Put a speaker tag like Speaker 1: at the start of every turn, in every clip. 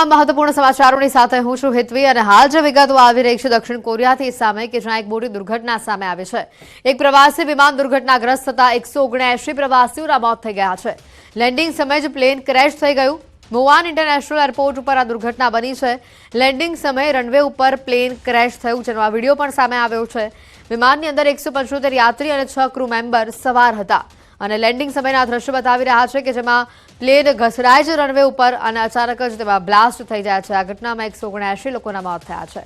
Speaker 1: તમામ મહત્વપૂર્ણ સમાચારોની સાથે હું છું હિતવી અને હાલ જે વિગતો આવી રહી છે દક્ષિણ કોરિયાથી સામે કે જ્યાં એક મોટી દુર્ઘટના સામે આવી છે। એક પ્રવાસી વિમાન દુર્ઘટનાગ્રસ્ત થતા 179 પ્રવાસીઓના મોત થઈ ગયા છે। લેન્ડિંગ સમયે જ પ્લેન ક્રેશ થઈ ગયું। મુવાન ઇન્ટરનેશનલ એરપોર્ટ ઉપર આ દુર્ઘટના બની છે। લેન્ડિંગ સમયે રનવે ઉપર પ્લેન ક્રેશ થયું જેનો આ વિડીયો પણ સામે આવ્યો છે। વિમાનની અંદર 175 યાત્રી અને 6 ક્રૂ મેમ્બર સવાર હતા અને લેન્ડિંગ સમયના દ્રશ્યો બતાવી રહ્યા છે કે જેમાં પ્લેન ઘસરાય છે રનવે ઉપર અને અચાનક જ તેમાં બ્લાસ્ટ થઈ જાય છે। આ ઘટનામાં 179 લોકોના મોત થયા છે।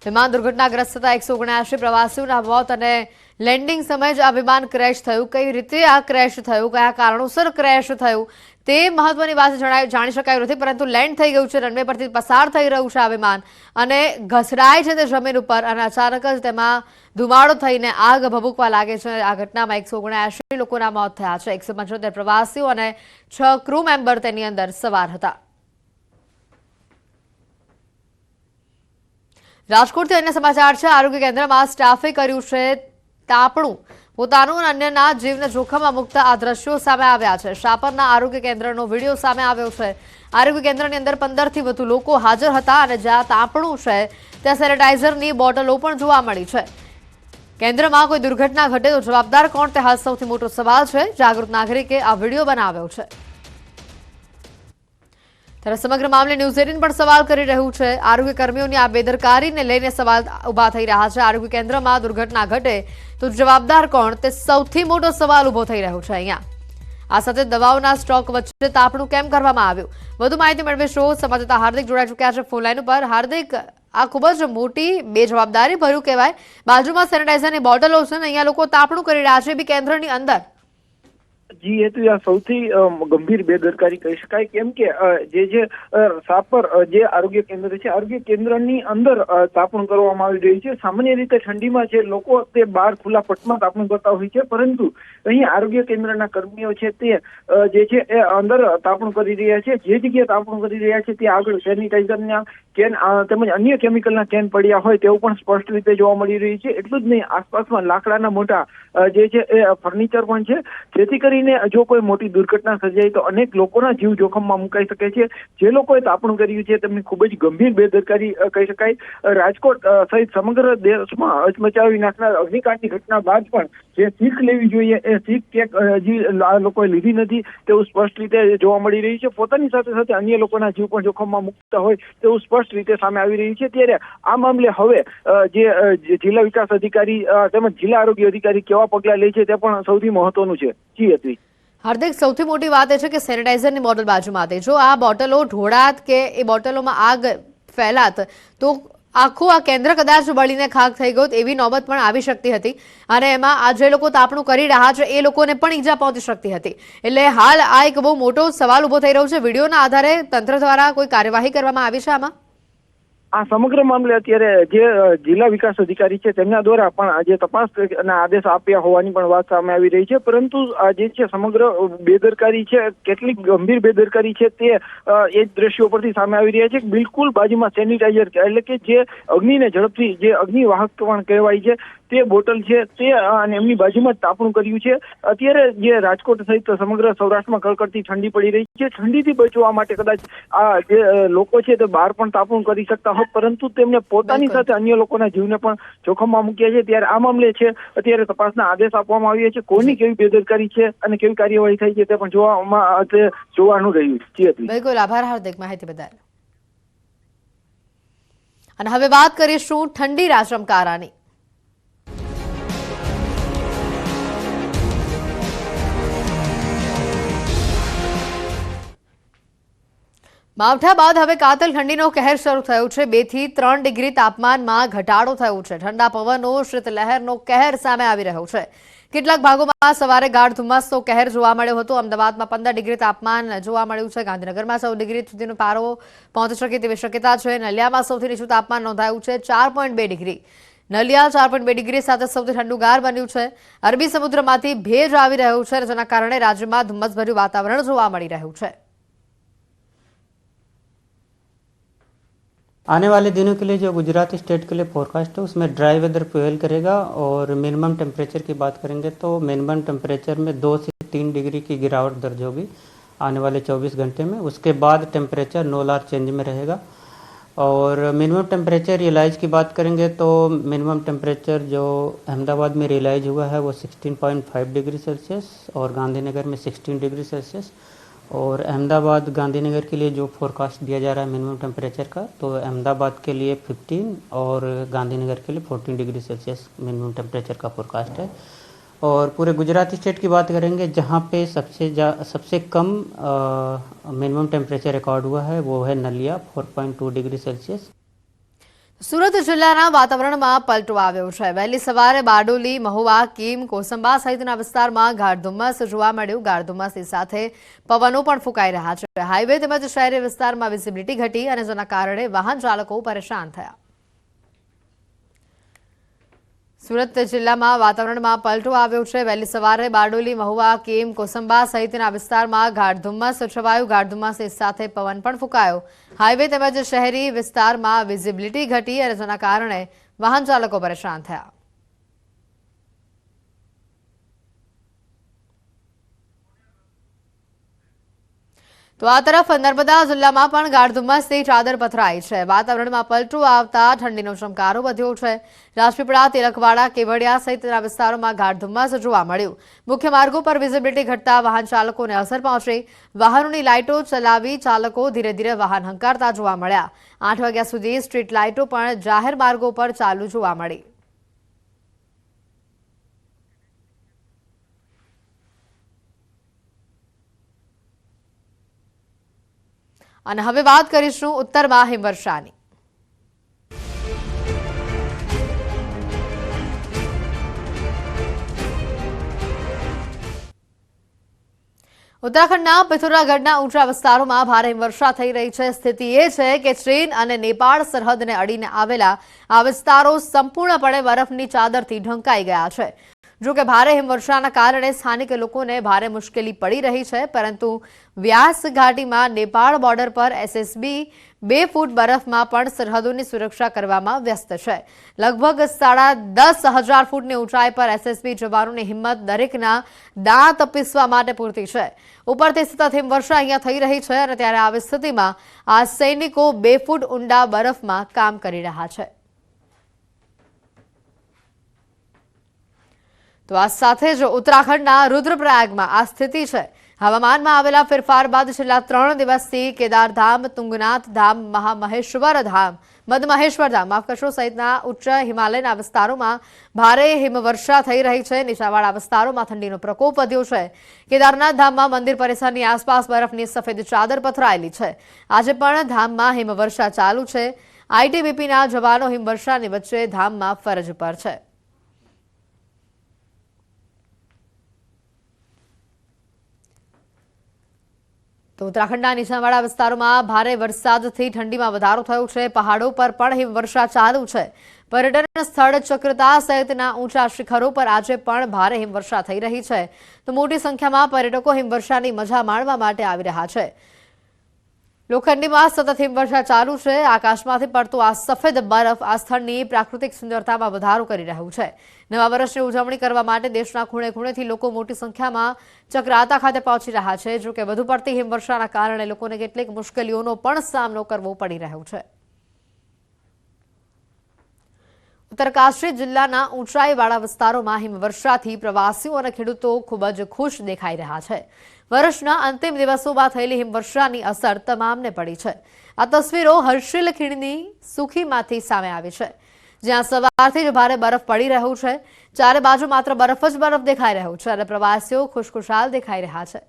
Speaker 1: વિમાન દુર્ઘટનાગ્રસ્ત થતા 179 પ્રવાસીઓના મોત અને લેન્ડિંગ સમયે જ આ વિમાન ક્રેશ થયું। કઈ રીતે આ ક્રેશ થયું, કયા કારણોસર ક્રેશ થયું તે મહત્વની વાત જાણી શકાયું નથી, પરંતુ લેન્ડ થઈ ગયું છે, રનવે પરથી પસાર થઈ રહ્યું છે આ વિમાન અને ઘસરાય છે તે જમીન ઉપર અને અચાનક જ તેમાં ધુમાડો થઈને આગ ભભૂકવા લાગે છે। આ ઘટનામાં 179 લોકોના મોત થયા છે। 175 પ્રવાસીઓ અને 6 ક્રૂ મેમ્બર તેની અંદર સવાર હતા। રાજકોટથી અન્ય સમાચાર છે। આરોગ્ય કેન્દ્રમાં સ્ટાફે કર્યું છે તાપણું। પોતાનું અને અન્યના જીવને જોખમમાં મૂકતા આ દ્રશ્યો સામે આવ્યા છે। શાપરના આરોગ્ય કેન્દ્રનો વિડીયો સામે આવ્યો છે। આરોગ્ય કેન્દ્રની અંદર 15થી વધુ લોકો હાજર હતા અને જ્યાં તાપણું છે ત્યાં સેનેટાઇઝરની બોટલો પણ જોવા મળી છે। કેન્દ્રમાં કોઈ દુર્ઘટના ઘટે તો જવાબદાર કોણ તે હાલ સૌથી મોટો સવાલ છે। જાગૃત નાગરિકે આ વિડીયો બનાવ્યો છે ત્યારે સમગ્ર મામલે ન્યૂઝ 18 પણ સવાલ કરી રહ્યું છે। આરોગ્ય કર્મીઓની આ બેદરકારીને લઈને સવાલ ઉભા થઈ રહ્યા છે। આરોગ્ય કેન્દ્રમાં દુર્ઘટના ઘટે તો જવાબદાર કોણ તે સૌથી મોટો સવાલ ઉભો થઈ રહ્યો છે। અહીંયા આ સાથે દવાઓના સ્ટોક વચ્ચે તાપણું કેમ કરવામાં આવ્યું, વધુ માહિતી મેળવીશું। સંવાદદાતા હાર્દિક જોડાઈ ચૂક્યા છે ફોન લાઈન ઉપર। હાર્દિક, આ ખૂબ જ મોટી બેજવાબદારી ભર્યું કહેવાય। બાજુમાં સેનેટાઇઝરની બોટલો છે ને અહીંયા લોકો તાપણું કરી રહ્યા છે એ બી કેન્દ્રની અંદર।
Speaker 2: જી હેતુ આ સૌથી ગંભીર બેદરકારી કહી શકાય, કેમ કે જે સાપર જે આરોગ્ય કેન્દ્ર છે, આરોગ્ય કેન્દ્રની અંદર તાપણું કરવામાં આવી રહ્યું છે। સામાન્ય રીતે ઠંડીમાં જે લોકો તે બહાર ખુલ્લા પટમાં તાપણું કરતા હોય છે, પરંતુ અહીં આરોગ્ય કેન્દ્રના કર્મીઓ છે તે જે છે એ અંદર તાપણું કરી રહ્યા છે। જે જગ્યાએ તાપણું કરી રહ્યા છે તે આગળ સેનિટાઈઝરના કેન તેમજ અન્ય કેમિકલના કેન પડ્યા હોય તેવું પણ સ્પષ્ટ રીતે જોવા મળી રહ્યું છે। એટલું જ નહીં, આસપાસમાં લાકડાના મોટા જે છે એ ફર્નિચર પણ છે, જેથી કરીને જો કોઈ મોટી દુર્ઘટના સર્જાય તો અનેક લોકોના જીવ જોખમમાં મુકાઈ શકે છે। જે લોકોએ તાપણું કર્યું છે તેમની ખૂબ જ ગંભીર બેદરકારી કહી શકાય। રાજકોટ સહિત સમગ્ર દેશમાં હચમચાવી નાખનાર અગ્નિકાંડની ઘટના બાદ પણ જે શીખ લેવી જોઈએ એ શીખ હજી આ લોકોએ લીધી નથી તેવું સ્પષ્ટ રીતે જોવા મળી રહ્યું છે। પોતાની સાથે સાથે અન્ય લોકોના જીવ પણ જોખમમાં મુકતા હોય તેવું સ્પષ્ટ રીતે સામે આવી રહ્યું છે। ત્યારે આ મામલે હવે જે જિલ્લા વિકાસ અધિકારી તેમજ જિલ્લા આરોગ્ય અધિકારી કેવા પગલાં લે છે તે પણ સૌથી મહત્વનું છે। જી હતી
Speaker 1: હાર્દિક, સૌથી મોટી વાત એ છે કે સેનેટાઇઝરની બોટલ બાજુમાં હતી। જો આ બોટલો ઢોળાત કે એ બોટલોમાં આગ ફેલાત તો આખું આ કેન્દ્ર કદાચ બળીને ખાક થઈ ગયું એવી નોબત પણ આવી શકતી હતી અને એમાં આ જે લોકો તાપણું કરી રહ્યા છે એ લોકોને પણ ઈજા પહોંચી શકતી હતી। એટલે હાલ આ એક બહુ મોટો સવાલ ઉભો થઈ રહ્યો છે। વિડીયોના આધારે તંત્ર દ્વારા કોઈ કાર્યવાહી કરવામાં આવી છે આમાં?
Speaker 2: આ સમગ્ર મામલે અત્યારે જે જિલ્લા વિકાસ અધિકારી છે તેમના દ્વારા પણ આજે તપાસના આદેશ આપ્યા હોવાની પણ વાત સામે આવી રહી છે, પરંતુ આ જે છે સમગ્ર બેદરકારી છે, કેટલીક ગંભીર બેદરકારી છે તે એ જ દ્રશ્યો પરથી સામે આવી રહ્યા છે। બિલકુલ બાજુમાં સેનિટાઈઝર એટલે કે જે અગ્નિને ઝડપથી જે અગ્નિવાહક પણ કહેવાય છે તે બોટલ છે તે અને એમની બાજુમાં જ તાપણું કર્યું છે। અત્યારે જે રાજકોટ સહિત સમગ્ર સૌરાષ્ટ્રમાં કડકડતી ઠંડી પડી રહી છે। ઠંડીથી બચવા માટે કદાચ આ જે લોકો છે તે બહાર પણ તાપણું કરી શકતા હોત, પરંતુ તેમને પોતાની સાથે અન્ય લોકોના જીવને પણ જોખમમાં મૂક્યા છે। ત્યારે આ મામલે છે અત્યારે તપાસના આદેશ આપવામાં આવ્યા છે। કોની કેવી બેદરકારી છે અને કેવી કાર્યવાહી થઈ છે તે પણ જોવાનું રહ્યું છે।
Speaker 1: બિલકુલ, આભાર હાર્દિક માહિતી બદલ। અને હવે વાત કરીશું ઠંડી રાજમકારાની। માવઠા બાદ હવે કાતલ ઠંડીનો કહેર શરૂ થયો છે। 2 થી 3 ડિગ્રી તાપમાનમાં ઘટાડો થયો છે। ઠંડા પવનો, શીતલહેરનો કહેર સામે આવી રહ્યો છે। કેટલાક ભાગોમાં સવારે ગાઢ ધુમ્મસનો કહેર જોવા મળ્યો હતો। અમદાવાદમાં 15 ડિગ્રી તાપમાન જોવા મળ્યું છે। ગાંધીનગરમાં 14 ડિગ્રી સુધીનો પારો પહોંચી શકે તેવી શક્યતા છે। નલિયામાં સૌથી નીચું તાપમાન નોંધાયું છે 4.2 ડિગ્રી। નલિયા 4.2 ડિગ્રી સાથે સૌથી ઠંડુગાર બન્યું છે। અરબી સમુદ્રમાંથી ભેજ આવી રહ્યું છે, જેના કારણે રાજ્યમાં ધુમ્મસભર્યું વાતાવરણ જોવા મળી રહ્યું છે।
Speaker 3: आने वाले दिनों के लिए जो गुजरात स्टेट के लिए फोरकास्ट है उसमें ड्राई वेदर प्रिवेल करेगा और मिनिमम टेम्परेचर की बात करेंगे तो मिनिमम टेम्परेचर में 2 से 3 डिग्री की गिरावट दर्ज होगी आने वाले 24 घंटे में। उसके बाद टेम्परेचर नो लार चेंज में रहेगा। और मिनिमम टेम्परेचर रियलाइज़ की बात करेंगे तो मिनिमम टेम्परेचर जो अहमदाबाद में रियलाइज़ हुआ है वो 16.5 डिग्री सेल्सियस और गांधीनगर में 16 डिग्री सेल्सियस। और अहमदाबाद गांधीनगर के लिए जो फोरकास्ट दिया जा रहा है मिनिमम टेम्परेचर का, तो अहमदाबाद के लिए 15 और गांधीनगर के लिए 14 डिग्री सेल्सियस मिनिमम टेम्परेचर का फोरकास्ट है। और पूरे गुजरात स्टेट की बात करेंगे जहाँ पे सबसे कम मिनिमम टेम्परेचर रिकॉर्ड हुआ है वो है नलिया 4.2 डिग्री सेल्सियस।
Speaker 1: સુરત જિલ્લાના વાતાવરણમાં પલટો આવ્યો છે। વહેલી સવારે બારડોલી, મહુવા, કીમ, કોસંબા સહિતના વિસ્તારમાં ગાઢ ધુમ્મસ જોવા મળ્યું। ગાઢ ધુમ્મસની સાથે પવનો પણ ફૂંકાઈ રહ્યા છે। હાઈવે તેમજ શહેરી વિસ્તારમાં વિઝિબિલિટી ઘટી અને જેના કારણે વાહન ચાલકો પરેશાન થયા। સુરત જિલ્લામાં વાતાવરણમાં પલટો આવ્યો છે। વહેલી સવારે બારડોલી, મહુવા, કીમ, કોસંબા સહિતના વિસ્તારમાં ગાઢ ધુમ્મસ છવાયું। ગાઢ ધુમ્મસની સાથે પવન પણ ફૂંકાયો। હાઈવે તેમજ શહેરી વિસ્તારમાં વિઝિબિલિટી ઘટી અને જેના કારણે વાહન ચાલકો પરેશાન થયા। તો આ તરફ નર્મદા જિલ્લામાં પણ ગાઢ ધુમ્મસની ચાદર પથરાઈ છે। વાતાવરણમાં પલટો આવતા ઠંડીનો ચમકારો વધ્યો છે। રાજપીપળા, તિલકવાડા, કેવડિયા સહિતના વિસ્તારોમાં ગાઢ ધુમ્મસ જોવા મળ્યું। મુખ્ય માર્ગો પર વિઝિબિલિટી ઘટતા વાહન ચાલકોને અસર પહોંચી। વાહનોની લાઇટો ચલાવી ચાલકો ધીરે ધીરે વાહન હંકારતા જોવા મળ્યા। 8 વાગ્યા સુધી સ્ટ્રીટ લાઇટો પણ જાહેર માર્ગો પર ચાલુ જોવા મળી। અને હવે વાત કરીશું ઉત્તરમાં હિમવર્ષાની। ઉત્તરાખંડના પિથોરાગઢના ઊંચા વિસ્તારોમાં ભારે હિમવર્ષા થઈ રહી છે। સ્થિતિ એ છે કે ચીન અને નેપાળ સરહદને અડીને આવેલા આ વિસ્તારો સંપૂર્ણપણે બરફની ચાદરથી ઢંકાઈ ગયા છે। જો કે ભારે હિમવર્ષાના કારણે સ્થાનિક લોકોને ભારે મુશ્કેલી પડી રહી છે, પરંતુ વ્યાસ ઘાટીમાં નેપાળ બોર્ડર પર એસએસબી 2 ફૂટ બરફમાં પણ સરહદોની સુરક્ષા કરવામાં વ્યસ્ત છે। લગભગ 10,500 ફૂટની ઊંચાઈ પર એસએસબી જવાનોની હિંમત દરેકના દાંત પીસવા માટે પૂરતી છે। ઉપરથી સતત હિમવર્ષા અહીંયા થઈ રહી છે અને ત્યારે આવી સ્થિતિમાં આ સૈનિકો 2 ફૂટ ઊંડા બરફમાં કામ કરી રહ્યા છે। તો આ સાથે જ ઉત્તરાખંડના રુદ્રપ્રયાગમાં આ સ્થિતિ છે। હવામાનમાં આવેલા ફેરફાર બાદ છેલ્લા 3 દિવસથી કેદારધામ, તુંગનાથ ધામ, મહામહેશ્વર ધામ, મદમહેશ્વર ધામ સહિતના ઉચ્ચ હિમાલયના વિસ્તારોમાં ભારે હિમવર્ષા થઈ રહી છે। નીચાણવાળા વિસ્તારોમાં ઠંડીનો પ્રકોપ વધ્યો છે। કેદારનાથ ધામમાં મંદિર પરિસરની આસપાસ બરફની સફેદ ચાદર પથરાયેલી છે। આજે પણ ધામમાં હિમવર્ષા ચાલુ છે। આઈટીબીપીના જવાનો હિમવર્ષાની વચ્ચે ધામમાં ફરજ પર છે। તો ઉત્તરાખંડના નીચાણવાળા વિસ્તારોમાં ભારે વરસાદથી ઠંડીમાં વધારો થયો છે। પહાડો પર પણ હિમવર્ષા ચાલુ છે। पर्यटन स्थल चक्रता सहितना ऊंचा शिखरों पर आज पण भारे हिमवर्षा थई रही है, तो मोटी संख्या में पर्यटकों हिमवर्षानी मजा माणवा माटे आवी रह्या छे। लोखंडीमां सतत हिमवर्षा चालू है। आकाशमांथी पड़तो आ सफेद बरफ आ स्थळनी प्राकृतिक सुंदरतामां वधारो करी रह्यो छे। नवा वर्षनी उजवणी करवा माटे देशना खूणे खूणेथी लोको मोटी संख्यामां चक्राता खाते पहोंची रह्या छे। जो के વધુ પડતી हिमवर्षाना कारणे लोकोने કેટલીક મુશ્કેલીઓનો પણ સામનો કરવો પડી રહ્યો છે। उत्तरकाशी जिल्लाना ऊंचाईवाळा विस्तारोमां हिमवर्षाथी प्रवासीओ अने खेडूतो खूब ज खुश देखाई रह्या छे। वर्षना अंतिम दिवसोमां थयेली हिमवर्षानी असर तमामने पड़ी छे। आ तस्वीरो हर्षिल खीणनी सुखीमांथी सामे आवी छे, ज्यां सवारथी ज भारे बरफ पड़ी रह्यो छे। चारे बाजु मात्र बरफ ज बरफ देखाई रह्यो छे अने प्रवासीओ खुशखुशाल देखाई रह्या छे।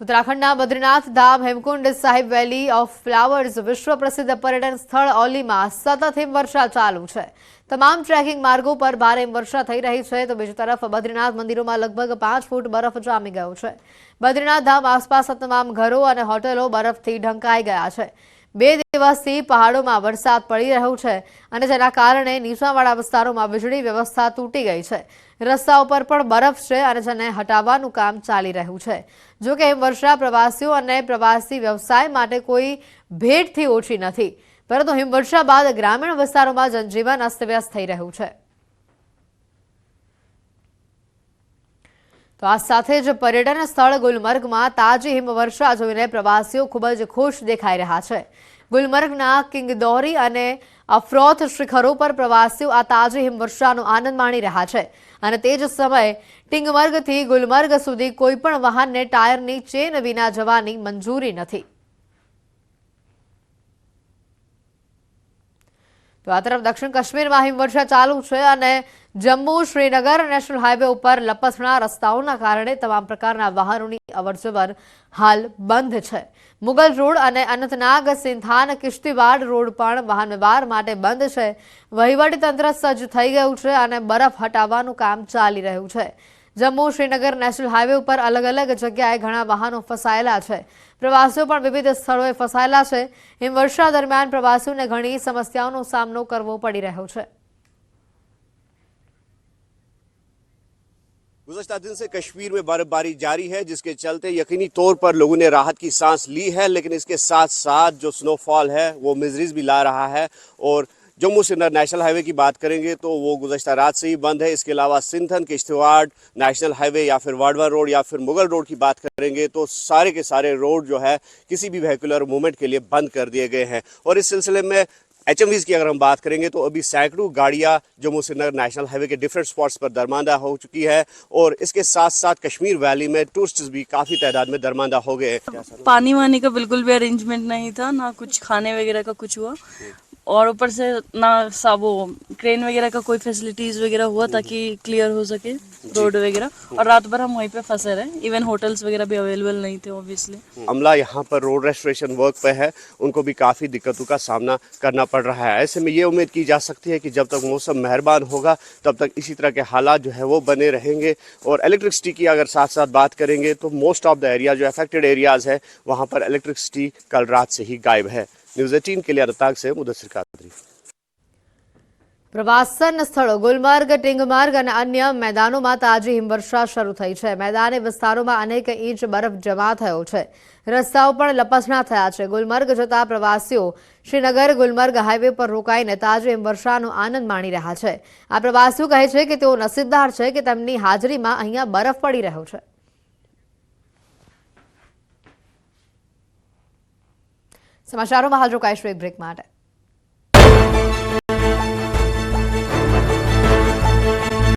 Speaker 1: उत्तराखंडना बद्रीनाथ धाम हेमकुंड साहिब वेली ऑफ फ्लावर्स विश्व प्रसिद्ध पर्यटन स्थल औली में सतत हिमवर्षा चालू है। तमाम ट्रेकिंग मार्गों पर भारे हिमवर्षा थई रही है, तो बीजी तरफ बद्रीनाथ मंदिरों में लगभग 5 फूट बरफ जामी गयो है। बद्रीनाथ धाम आसपास तमाम घरों और होटलों बरफथी ढंकाई गया है। 2 दिवसथी पहाड़ों में वरसाद पड़ी रह्यो छे अने जेना कारणे नीचाणवाळा विस्तारों में वीजળી व्यवस्था तूटी गई है। रस्ताओं पर पण बरफ है और जेने हटाववानुं काम चाली रह्युं छे। जो कि हिमवर्षा प्रवासीओ अने प्रवासी व्यवसाय माटे कोई भेटथी ओછી નથી, परंतु हिमवर्षा बाद ग्रामीण विस्तारों में जनजीवन अस्तव्यस्त थई रह्युं छे। તો આ સાથે જ પર્યટન સ્થળ ગુલમર્ગમાં તાજી હિમવર્ષા જોઈને પ્રવાસીઓ ખૂબ જ ખુશ દેખાઈ રહ્યા છે. ગુલમર્ગના કિંગદોરી અને અફરોથ શિખરો પર પ્રવાસીઓ આ તાજી હિમવર્ષાનો આનંદ માણી રહ્યા છે અને તે જ સમયે ટિંગમર્ગથી ગુલમર્ગ સુધી કોઈપણ વાહનને ટાયરની ચેન વિના જવાની મંજૂરી નથી. તો આ તરફ દક્ષિણ કાશ્મીરમાં હિમવર્ષા ચાલુ છે અને જમ્મુ શ્રીનગર નેશનલ હાઈવે ઉપર લપસણા રસ્તાઓના કારણે તમામ પ્રકારના વાહનોની અવરજવર હાલ બંધ છે. મુગલ રોડ અને અનંતનાગ સિંધાન કિશ્તીવાડ રોડ પણ વાહન વ્યવહાર માટે બંધ છે. વહીવટીતંત્ર સજ્જ થઈ ગયું છે અને બરફ હટાવવાનું કામ ચાલી રહ્યું છે. જમ્મુ શ્રીનગર નેશનલ હાઈવે ઉપર અલગ અલગ જગ્યાએ ઘણા વાહનો ફસાયેલા છે. પ્રવાસીઓ પણ વિવિધ સ્થળોએ ફસાયેલા છે. હિમવર્ષા દરમિયાન પ્રવાસીઓને ઘણી સમસ્યાઓનો સામનો કરવો પડી રહ્યો છે.
Speaker 4: गुज़श्ता दिन से कश्मीर में बर्फबारी जारी है, जिसके चलते यकीनी तौर पर लोगों ने राहत की सांस ली है, लेकिन इसके साथ साथ जो स्नोफॉल है वो मिजरीज भी ला रहा है। और जम्मू श्रीनगर नेशनल हाईवे की बात करेंगे तो वो गुज़श्ता रात से ही बंद है। इसके अलावा सिंथन किश्तवाड़ नेशनल हाईवे या फिर वाडवा रोड या फिर मुगल रोड की बात करेंगे तो सारे के सारे रोड जो है किसी भी व्हीकुलर मूवमेंट के लिए बंद कर दिए गए हैं। और इस सिलसिले में HMVs की अगर हम बात करेंगे तो अभी सैकड़ों गाड़ियां जम्मू श्रीनगर नेशनल हाईवे के डिफरेंट स्पॉट्स पर दरमांदा हो चुकी है। और इसके साथ साथ कश्मीर वैली में टूरिस्ट भी काफ़ी तादाद में दरमांदा हो गए।
Speaker 5: पानी वानी का बिल्कुल भी अरेंजमेंट नहीं था, ना कुछ खाने वगैरह का कुछ हुआ, और ऊपर से ना वो ट्रेन वगैरह का कोई फैसिलिटीज वगैरह हुआ ताकि क्लियर हो सके रोड वगैरह। और रात भर हम वहीं पे फंसे रहे, इवन होटल्स वगैरह भी अवेलेबल नहीं थे ऑब्वियसली।
Speaker 4: अमला यहाँ पर रोड रेस्टोरेशन वर्क पे है, उनको भी काफ़ी दिक्कतों का सामना करना पड़ रहा है। ऐसे में ये उम्मीद की जा सकती है कि जब तक मौसम मेहरबान होगा तब तक इसी तरह के हालात जो है वो बने रहेंगे। और इलेक्ट्रिसिटी की अगर साथ साथ बात करेंगे तो मोस्ट ऑफ द एरिया जो अफेक्टेड एरियाज है वहाँ पर इलेक्ट्रिसिटी कल रात से ही गायब है। न्यूज़ 18 के लिए अनंतनाग से मुदस्सिर कादरी।
Speaker 1: પ્રવાસન સ્થળો ગુલમર્ગ, ટિંગમર્ગ અને અન્ય મેદાનોમાં તાજી હિમવર્ષા શરૂ થઈ છે. મેદાની વિસ્તારોમાં અનેક ઇંચ બરફ જમા થયો છે. રસ્તાઓ પણ લપસણા થયા છે. ગુલમર્ગ જતા પ્રવાસીઓ શ્રીનગર ગુલમર્ગ હાઈવે પર રોકાઈને તાજી હિમવર્ષાનો આનંદ માણી રહ્યા છે. આ પ્રવાસીઓ કહે છે કે તેઓ નસીબદાર છે કે તેમની હાજરીમાં અહીંયા બરફ પડી રહ્યો છે. સમાચારોમાં હાલ રોકાઈશું એક બ્રેક માટે.